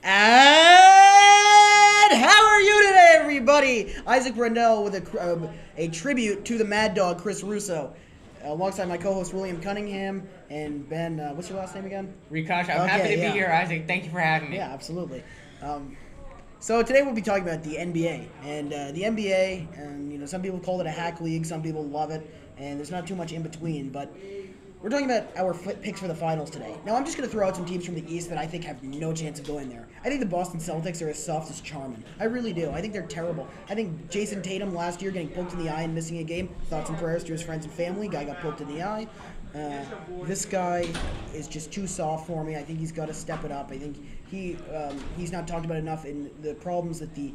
And how are you today, everybody? Isaac Brendel with a tribute to the Mad Dog, Chris Russo, alongside my co-host William Cunningham and Ben. What's your last name again? Rikosh, I'm happy to be here, Isaac. Thank you for having me. Yeah, absolutely. So today we'll be talking about the NBA, and the NBA, and some people call it a hack league, some people love it, and there's not too much in between, but we're talking about our picks for the finals today. Now, I'm just going to throw out some teams from the East that I think have no chance of going there. I think the Boston Celtics are as soft as Charmin. I really do. I think they're terrible. I think Jason Tatum last year getting poked in the eye and missing a game. Thoughts and prayers to his friends and family. Guy got poked in the eye. This guy is just too soft for me. I think he's got to step it up. I think he's not talked about enough in the problems that the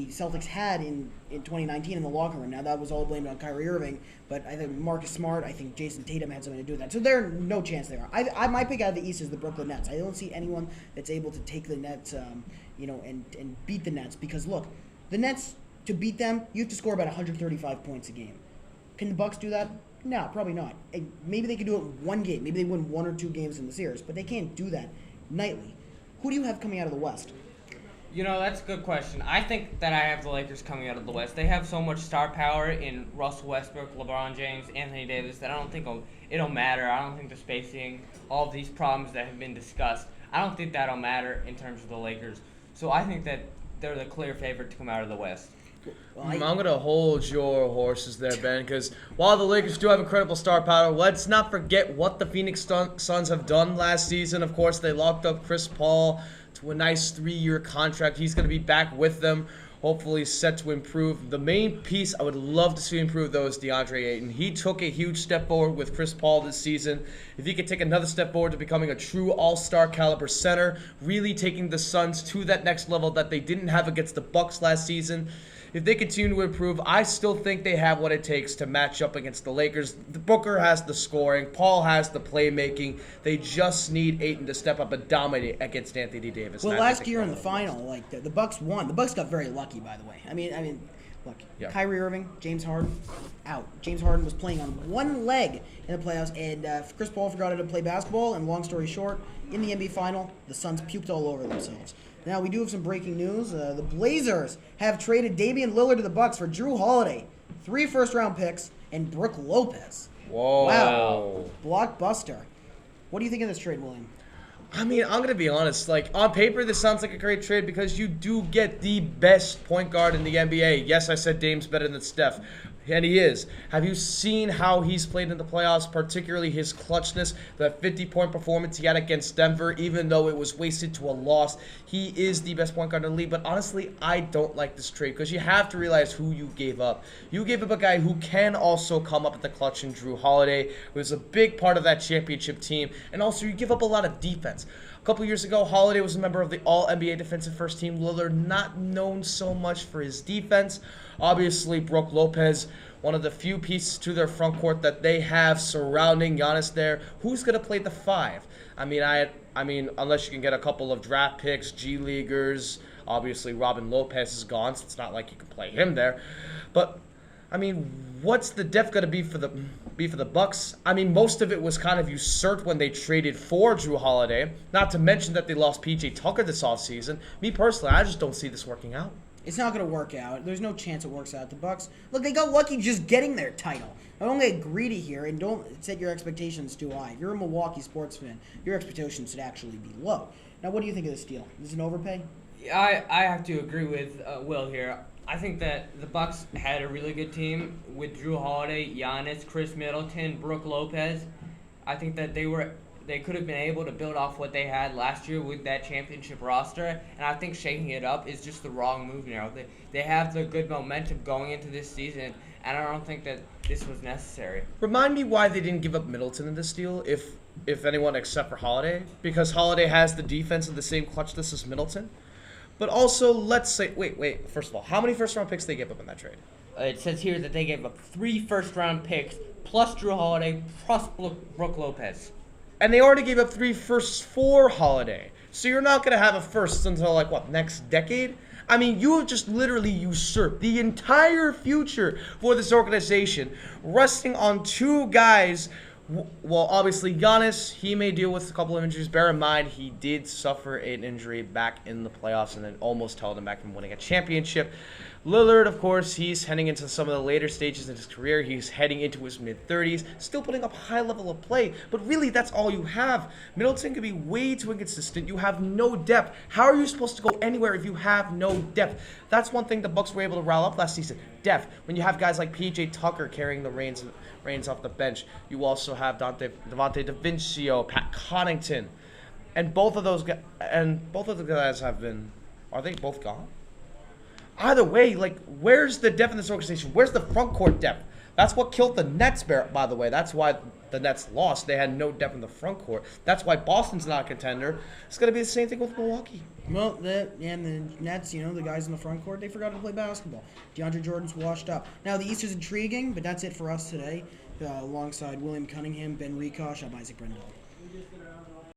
Celtics had in 2019 in the locker room. Now, that was all blamed on Kyrie Irving, but I think Marcus Smart, I think Jason Tatum had something to do with that. So there's no chance there. My pick out of the East is the Brooklyn Nets. I don't see anyone that's able to take the Nets, and beat the Nets, because, look, the Nets, to beat them, you have to score about 135 points a game. Can the Bucks do that? No, probably not. Maybe they could do it one game. Maybe they win one or two games in the series, but they can't do that nightly. Who do you have coming out of the West? That's a good question. I think that I have the Lakers coming out of the West. They have so much star power in Russell Westbrook, LeBron James, Anthony Davis that I don't think it'll matter. I don't think the spacing, all of these problems that have been discussed, I don't think that'll matter in terms of the Lakers. So I think that they're the clear favorite to come out of the West. Well, I'm going to hold your horses there, Ben, because while the Lakers do have incredible star power, let's not forget what the Phoenix Suns have done last season. Of course, they locked up Chris Paul to a nice 3-year contract. He's going to be back with them, hopefully set to improve. The main piece I would love to see improve, though, is DeAndre Ayton. He took a huge step forward with Chris Paul this season. If he could take another step forward to becoming a true all-star caliber center, really taking the Suns to that next level that they didn't have against the Bucks last season, if they continue to improve, I still think they have what it takes to match up against the Lakers. Booker has the scoring. Paul has the playmaking. They just need Ayton to step up and dominate against Anthony Davis. Well, last year in the final, the Bucks won. The Bucks got very lucky, by the way. I mean, look, yeah. Kyrie Irving, James Harden, out. James Harden was playing on one leg in the playoffs, and Chris Paul forgot how to play basketball, and long story short, in the NBA final, the Suns puked all over themselves. Now, we do have some breaking news. The Blazers have traded Damian Lillard to the Bucks for Jrue Holiday, 3 first-round picks, and Brook Lopez. Whoa. Wow. Blockbuster. What do you think of this trade, William? I mean, I'm going to be honest. On paper, this sounds like a great trade because you do get the best point guard in the NBA. Yes, I said Dame's better than Steph. And he is. Have you seen how he's played in the playoffs, particularly his clutchness, the 50-point performance he had against Denver, even though it was wasted to a loss? He is the best point guard in the league. But honestly, I don't like this trade because you have to realize who you gave up. You gave up a guy who can also come up at the clutch in Jrue Holiday, who is a big part of that championship team. And also, you give up a lot of defense. A couple years ago, Holiday was a member of the All-NBA defensive first team. Lillard not known so much for his defense. Obviously, Brook Lopez, one of the few pieces to their front court that they have surrounding Giannis there. Who's going to play the 5? I mean, unless you can get a couple of draft picks, G Leaguers. Obviously, Robin Lopez is gone, so it's not like you can play him there. But I mean, what's the depth going to be for the Bucks? I mean, most of it was kind of usurped when they traded for Jrue Holiday. Not to mention that they lost P.J. Tucker this offseason. Me personally, I just don't see this working out. It's not going to work out. There's no chance it works out. The Bucks, look, they got lucky just getting their title. I don't get greedy here, and don't set your expectations too high. If you're a Milwaukee sports fan, your expectations should actually be low. Now, what do you think of this deal? Is it an overpay? I have to agree with Will here. I think that the Bucks had a really good team with Jrue Holiday, Giannis, Chris Middleton, Brook Lopez. I think that they could have been able to build off what they had last year with that championship roster, and I think shaking it up is just the wrong move now. They have the good momentum going into this season, and I don't think that this was necessary. Remind me why they didn't give up Middleton in this deal, if anyone except for Holiday, because Holiday has the defense and the same clutchness as Middleton. But also, let's say, wait, first of all, how many first-round picks they gave up in that trade? It says here that they gave up 3 first-round picks, plus Jrue Holiday, plus Brook Lopez. And they already gave up 3 firsts for Holiday. So you're not going to have a first until, next decade? I mean, you have just literally usurped the entire future for this organization, resting on 2 guys Well, obviously, Giannis, he may deal with a couple of injuries. Bear in mind, he did suffer an injury back in the playoffs and it almost held him back from winning a championship. Lillard, of course, he's heading into some of the later stages in his career. He's heading into his mid-30s, still putting up a high level of play. But really, that's all you have. Middleton can be way too inconsistent. You have no depth. How are you supposed to go anywhere if you have no depth? That's one thing the Bucks were able to rile up last season. Depth. When you have guys like PJ Tucker carrying the reins off the bench, you also have Devontae DaVincio, Pat Connaughton, and both of the guys have been. Are they both gone? Either way, like, where's the depth in this organization? Where's the front court depth? That's what killed the Nets, by the way. That's why the Nets lost. They had no depth in the front court. That's why Boston's not a contender. It's going to be the same thing with Milwaukee. Well, the Nets, the guys in the front court, they forgot to play basketball. DeAndre Jordan's washed up. Now, the East is intriguing, but that's it for us today. Alongside William Cunningham, Ben Rikosh, I'm Isaac Brendel.